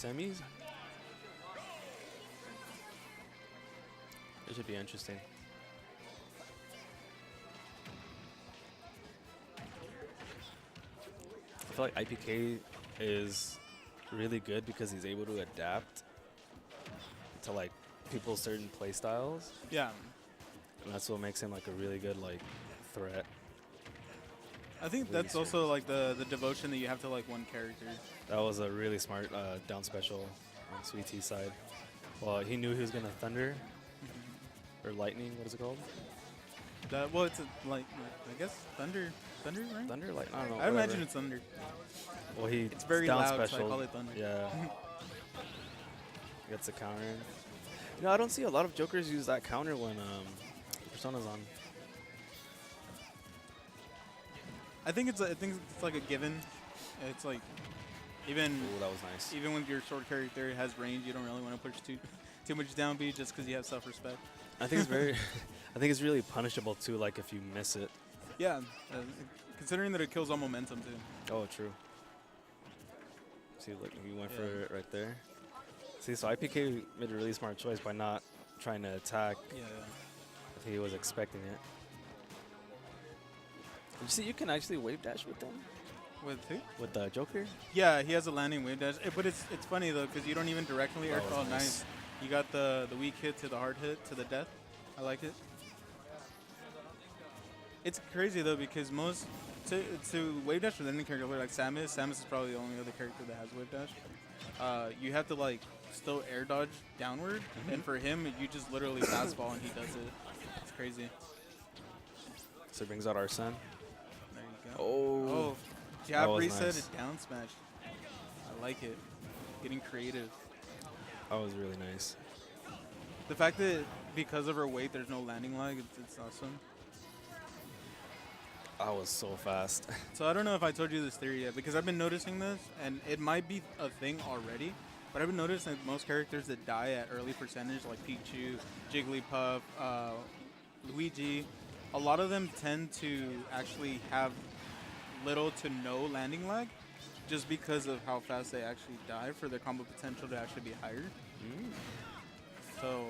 semis. It should be interesting. I feel like IPK is really good because he's able to adapt to like people's certain play styles. Yeah. And that's what makes him like a really good like threat. I think Really that's also like the devotion that you have to like one character. That was a really smart down special on SweetT's side. Well, he knew he was gonna thunder or lightning. What is it called? Well, it's a, like I guess thunder, right? Thunder, like I don't know. I whatever. imagine it's thunder. Well, It's very down loud, special. so I call it thunder. Yeah. Gets a counter. You know, I don't see a lot of jokers use that counter when Persona's on. I think it's like a given. It's like even Ooh, that was nice. even when your sword character has range, you don't really want to push too much down B just because you have self-respect. I think it's very, I think it's really punishable too. Like if you miss it. Yeah, considering that it kills all momentum too. Oh, true. See, like you went for Yeah. it right there. See, so IPK made a really smart choice by not trying to attack. Yeah. If he was expecting it. Did you see you can actually wave dash with them? With who? With the Joker? Yeah, he has a landing wave dash. But it's funny though because you don't even directly air. was Oh, nice. You got the weak hit to the hard hit to the death. I like it. It's crazy though because most to wave dash with any character like Samus is probably the only other character that has wave dash. You have to like still air dodge downward, and for him you just literally fastball and he does it. It's crazy. So it brings out Arsene. There you go. Oh. Jab was reset nice. is down smash. I like it. Getting creative. That was really nice. The fact that because of her weight there's no landing lag, it's awesome. That was so fast. So I don't know if I told you this theory yet, because I've been noticing this, and it might be a thing already, but I've been noticing that most characters that die at early percentage, like Pichu, Jigglypuff, Luigi, a lot of them tend to actually have little to no landing lag, just because of how fast they actually die for their combo potential to actually be higher. So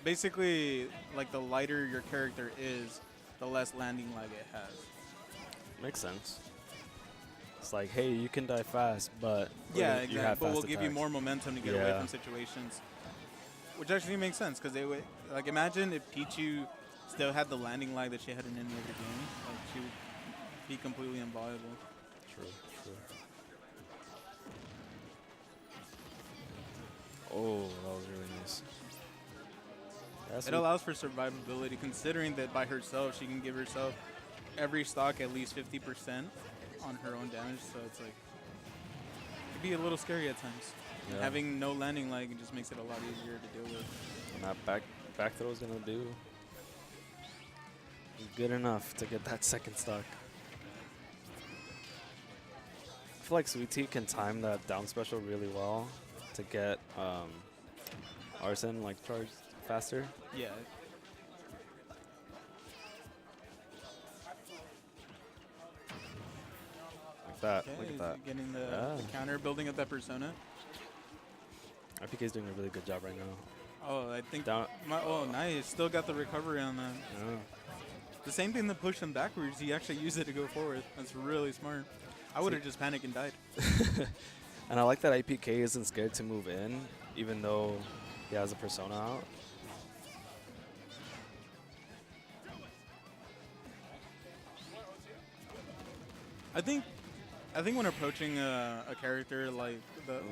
basically, like the lighter your character is, the less landing lag it has. Makes sense. It's like, hey, you can die fast, but Yeah, you exactly. have But fast we'll give you attacks. more momentum to get away Yeah. from situations, which actually makes sense because they would like imagine if Pichu still had the landing lag that she had in any other game, like she would be completely inviolable. True. Oh, that was really nice. That's It allows for survivability, considering that by herself she can give herself every stock at least 50% on her own damage. So it's like it'd be a little scary at times. And Yeah. having no landing lag it just makes it a lot easier to deal with. And that back throw is gonna do good enough to get that second stock. I feel like SweetT can time that down special really well to get Arsene like charged faster. Yeah. Like that. Okay, Look at is that. he getting the Yeah. counter, building up that persona. IPK is doing a really good job right now. Oh, I think. Down. Oh, nice. Still got the recovery on that. Yeah. The same thing that pushed him backwards, he actually used it to go forward. That's really smart. I would have just panicked and died. And I like that IPK isn't scared to move in, even though he has a persona out. I think when approaching a character like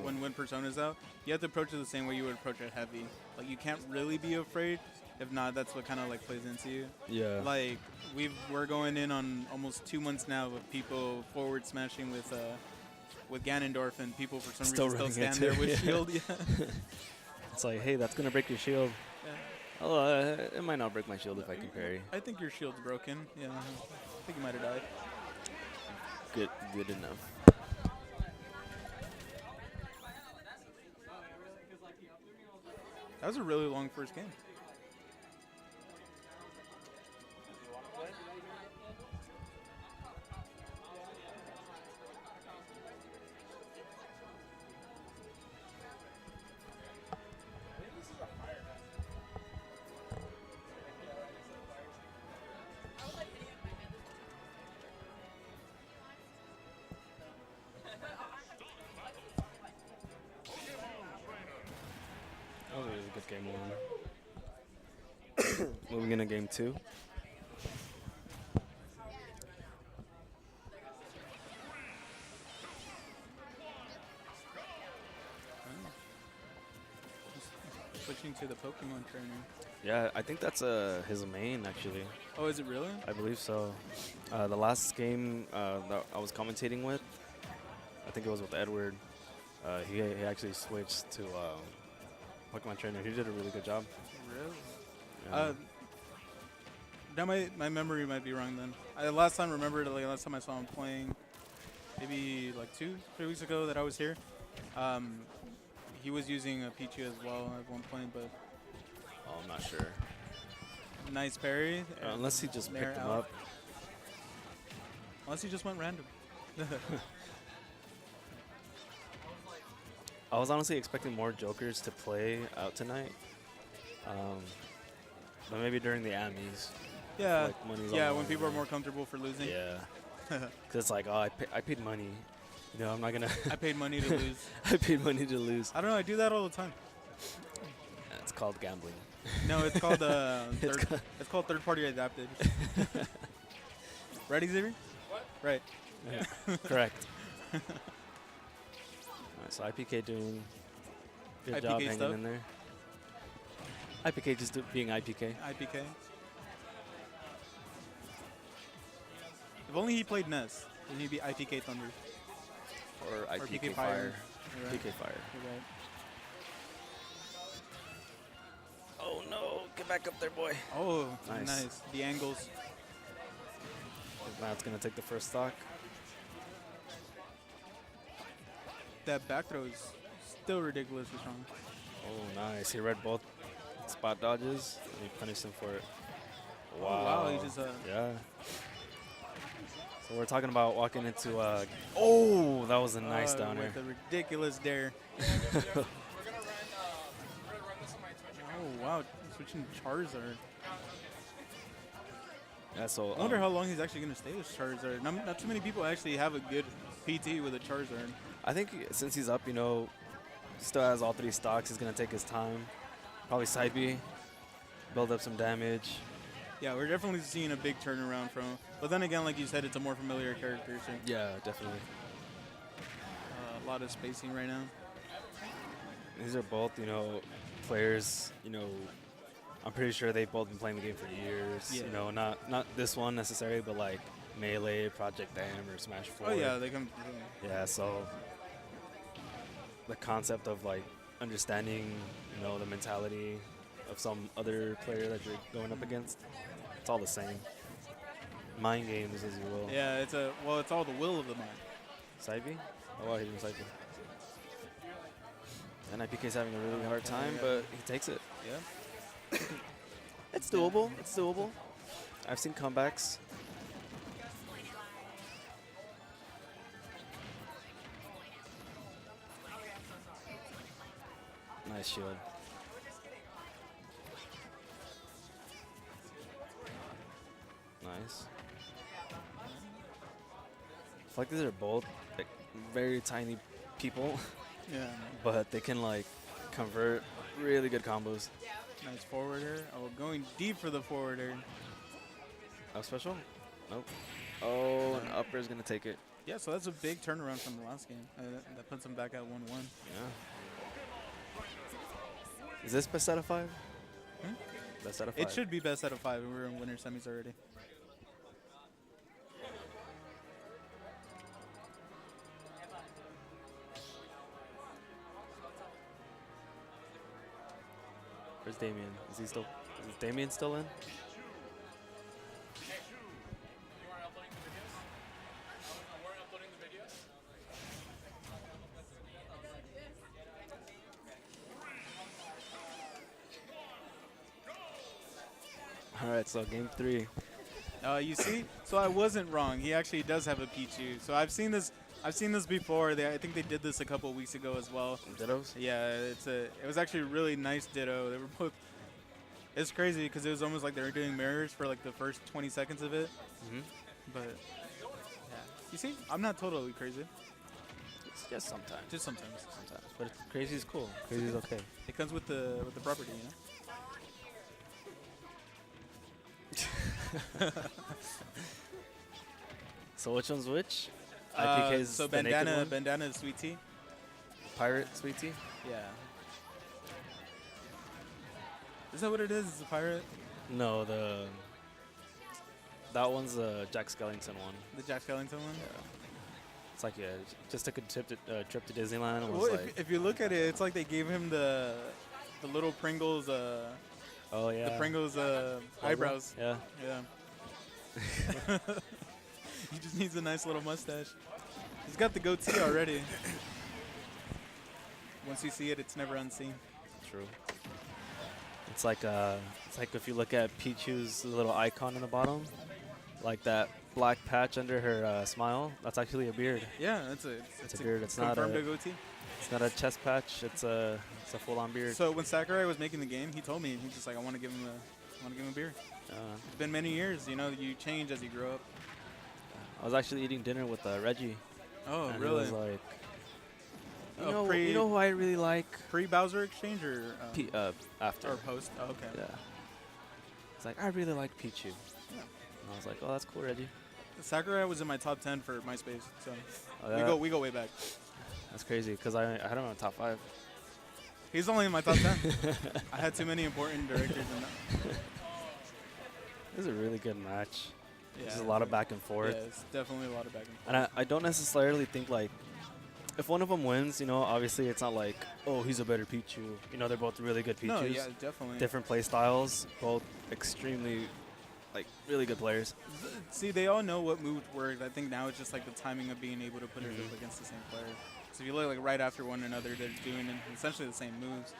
when Persona's out, you have to approach it the same way you would approach a heavy. Like you can't really be afraid. If not, that's what kind of like plays into you. Yeah. Like we're going in on almost 2 months now with people forward smashing with Ganondorf, and people for some Still reason still running stand there into it, with yeah. shield. Yeah. It's like, hey, that's gonna break your shield. Yeah. Oh, it might not break my shield if I can parry. I think your shield's broken. Yeah. I think you might have died. Good enough. That was a really long first game. Good game 1. Moving into game 2. Switching to the Pokemon trainer. Yeah, I think that's his main actually. Oh, is it really? I believe so. The last game that I was commentating with, I think it was with Edward. He actually switched to Pokemon trainer. He did a really good job. Really? Yeah. Now my memory might be wrong then. Last time last time I saw him playing, maybe like 2-3 weeks ago that I was here. He was using a Pichu as well at one point, but Oh, I'm not sure. nice parry. Unless he just Nair picked him out. up. Unless he just went random. I was honestly expecting more Jokers to play out tonight. But maybe during the Ammies. Yeah, Like money's on yeah. the When line, people are yeah. more comfortable for losing. Yeah. Because it's like, oh, I paid money. You know, I'm not going to. I paid money to lose. I paid money to lose. I don't know. I do that all the time. It's called gambling. No, it's called it's called third-party adapted. Ready, Xavier? What? Right. Yeah, correct. Alright, so IPK doing good IPK job hanging stuff? in there. IPK just being IPK. IPK. If only he played Ness, then he'd be IPK Thunder. Or IPK PK Fire. You're right. PK Fire. You're right. Oh no, get back up there, boy. Oh, Nice. nice. The angles. Matt's gonna take the first stock. That back throw is still ridiculously strong. Oh, nice. He read both spot dodges and he punished him for it. Wow. Oh, wow, he just yeah. So we're talking about walking into oh, that was a nice down air. with a ridiculous dare. Oh wow, switching Charizard. Yeah, so I wonder how long he's actually gonna stay with Charizard. Not too many people actually have a good PT with a Charizard. I think since he's up, you know, still has all 3 stocks, he's gonna take his time. Probably side B, build up some damage. Yeah, we're definitely seeing a big turnaround from him. But then again, like you said, it's a more familiar character, so Yeah, definitely. a lot of spacing right now. These are both, you know, players, you know, I'm pretty sure they've both been playing the game for years. Yeah. You know, not this one necessarily, but like Melee, Project M, or Smash 4. Oh yeah, they come. Yeah, so the concept of like understanding, you know, the mentality of some other player that you're going up against, it's all the same. Mind games, as you will. Yeah, it's all the will of the mind. Side B? Oh, wow, he didn't side B. And IPK's having a really hard time, but he takes it. Yeah. It's doable. It's doable. I've seen comebacks. Nice shield. Nice. I feel like these are both like, very tiny people, Yeah. but they can like convert really good combos. Nice forwarder. Oh, going deep for the forwarder. Up special? Nope. Oh, an upper is gonna take it. Yeah, so that's a big turnaround from the last game. That puts him back at 1-1. Yeah. Is this best out of 5? Hmm? Best out of 5. It should be best out of 5. We're in winter semis already. Where's Damien? Is Damien still in? All right, so game 3. You see, so I wasn't wrong. He actually does have a Pichu. So I've seen this before. I think they did this a couple of weeks ago as well. Dittos? Yeah, it was actually a really nice Ditto. They were both. It's crazy because it was almost like they were doing mirrors for like the first 20 seconds of it. Mm-hmm. But yeah, you see, I'm not totally crazy. Just sometimes. Just sometimes. Sometimes. But crazy's cool. Crazy's okay. It comes with the property, you know. So which one's which? IPK's so the naked one? bandana is SweetT. Pirate SweetT? Yeah. Is that what it is? Is a pirate? No, that one's the Jack Skellington one. The Jack Skellington one? Yeah. It's like, yeah, just took a trip to Disneyland. And was Well, like, if you look at it, it's like they gave him the little Pringles. oh yeah. The Pringles eyebrows. Yeah. Yeah. He just needs a nice little mustache. He's got the goatee already. Once you see it, it's never unseen. True. It's like if you look at Pichu's little icon in the bottom, like that black patch under her smile. That's actually a beard. Yeah, it's a beard. It's not confirmed a goatee. It's not a chest patch. It's a full-on beard. So when Sakurai was making the game, he told me, he's just like, I want to give him a beard. It's been many years. You know, you change as you grow up. I was actually eating dinner with Redi. Oh, and really? He was like, you know who I really like? Pre-Bowser exchange or after? Or post? Oh, okay. Yeah. It's like, I really like Pichu. Yeah. And I was like, oh, that's cool, Redi. Sakurai was in my top 10 for MySpace, so we go way back. That's crazy, because I had him in top 5. He's only in my top 10. I had too many important directors in that. It was a really good match. Yeah, There's a lot of back and forth. Yeah, it's definitely a lot of back and forth. And I don't necessarily think, like, if one of them wins, you know, obviously it's not like, oh, he's a better Pichu. You know, they're both really good Pichus. No, yeah, definitely. Different play styles, both extremely, like, really good players. See, they all know what moves work. I think now it's just like the timing of being able to put it up against the same player. So if you look like right after one another, they're doing essentially the same moves.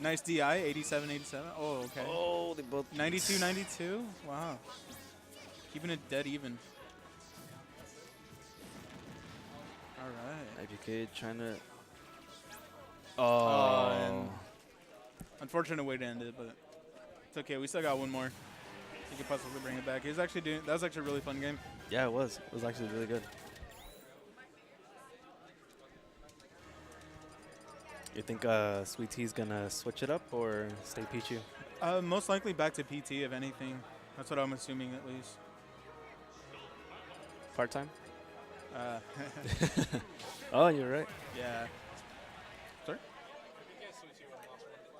Nice DI, 87, 87. Oh, okay. Oh, they both 92, 92. Wow. Keeping it dead even. All right. IPK trying to. And unfortunate way to end it, but it's okay. We still got one more. You could possibly bring it back. He was actually that was actually a really fun game. Yeah, it was. It was actually really good. You think SweetT's gonna switch it up or stay Pichu? Most likely back to PT, if anything. That's what I'm assuming, at least. Part-time? Oh, you're right. Yeah. Sorry?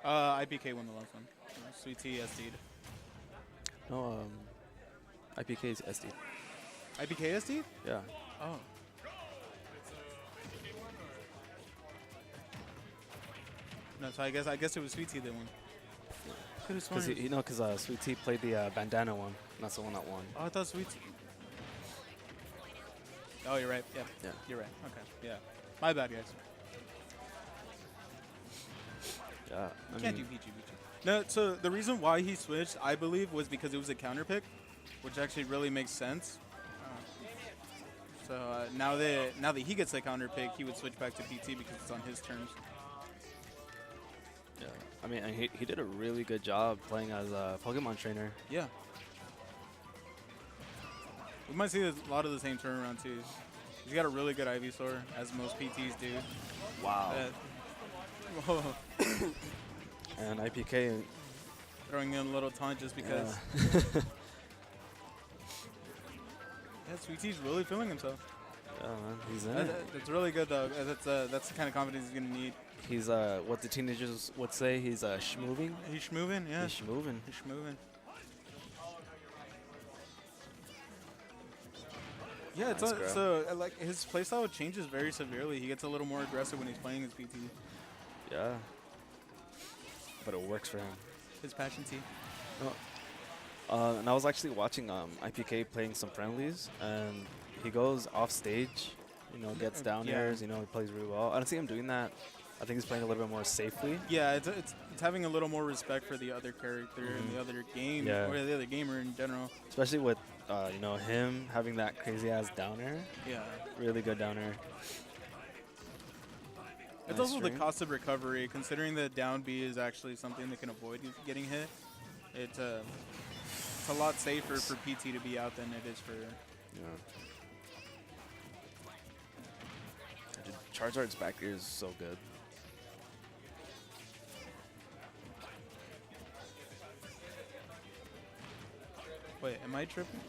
IPK won the last one. SweetT SD'd. No, IPK's SD. IPK SD'd? Yeah. Oh. No, so I guess it was SweetT that won. Because SweetT played the bandana one. That's the one that won. Oh, I thought SweetT. Oh, you're right. Yeah. Yeah. You're right. Okay. Yeah. My bad, guys. Yeah. You can't do Pichu. No, so the reason why he switched, I believe, was because it was a counter pick, which actually really makes sense. Now that he gets the counter pick, he would switch back to PT because it's on his terms. Yeah. I mean, he did a really good job playing as a Pokemon trainer. Yeah. We might see a lot of the same turnaround too. He's got a really good Ivysaur, as most PTs do. Wow. And IPK throwing in a little taunt just because. Yeah. Yeah, SweetT's really feeling himself. Yeah, man, he's in it. That's really good though. That's the kind of confidence he's gonna need. He's what the teenagers would say. He's schmoving. He's schmoving, yeah. He's schmoving. He's schmoving. Yeah, Nice so like his playstyle changes very severely. He gets a little more aggressive when he's playing his PT. Yeah. But it works for him. His passion T. And I was actually watching IPK playing some friendlies, and he goes off stage, you know, gets down airs, you know, he plays really well. I don't see him doing that. I think he's playing a little bit more safely. Yeah, it's having a little more respect for the other character and the other game, or the other gamer in general. Especially with, you know, him having that crazy ass down air. Yeah. Really good down air. It's also the cost of recovery, considering that down B is actually something that can avoid you getting hit. It's a lot safer for PT to be out than it is for. Yeah. Charizard's back air is so good. Wait, am I tripping?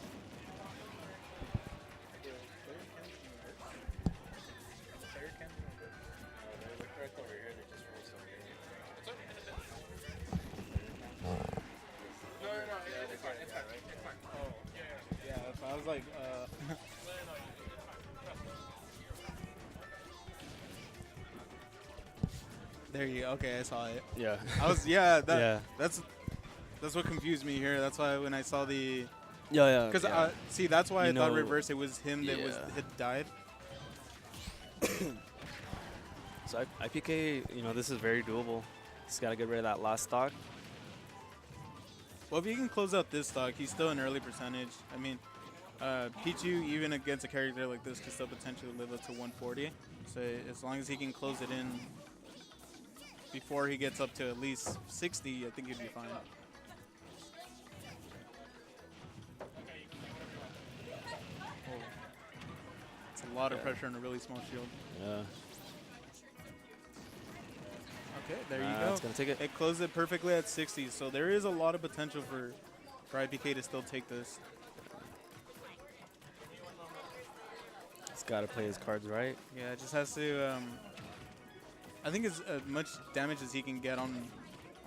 Yeah, I was like, there you go. Okay, I saw it. Yeah. That's what confused me here. That's why when I saw the, Yeah. because see, that's why You I thought know- reverse. It was him that had died. So IPK, this is very doable. Just gotta get rid of that last stock. Well, if he can close out this stock, he's still an early percentage. I mean, Pichu, even against a character like this, could still potentially live up to 140. So as long as he can close it in before he gets up to at least 60, I think he'd be fine. It's a lot of pressure on a really small shield. Yeah. Okay, there you go. It's gonna take it. It closed it perfectly at 60, so there is a lot of potential for IPK to still take this. He's gotta play his cards right. Yeah, it just has to. I think as much damage as he can get on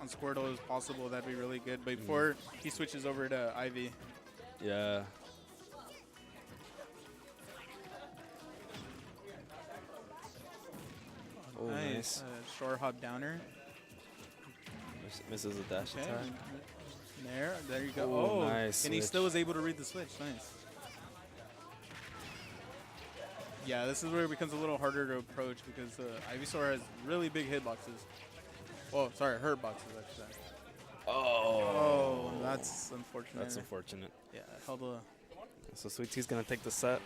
Squirtle as possible, that'd be really good. But before he switches over to Ivy. Yeah. Oh, nice. Short hop downer. Misses a dash Okay. attack. There you go. Ooh, Oh, nice and he switch. still was able to read the switch. Nice. Yeah, this is where it becomes a little harder to approach because Ivysaur has really big hitboxes. Oh, sorry, hurt boxes, I should say. Oh. That's unfortunate. That's unfortunate. Yeah, held a. So SweetT's gonna take the set.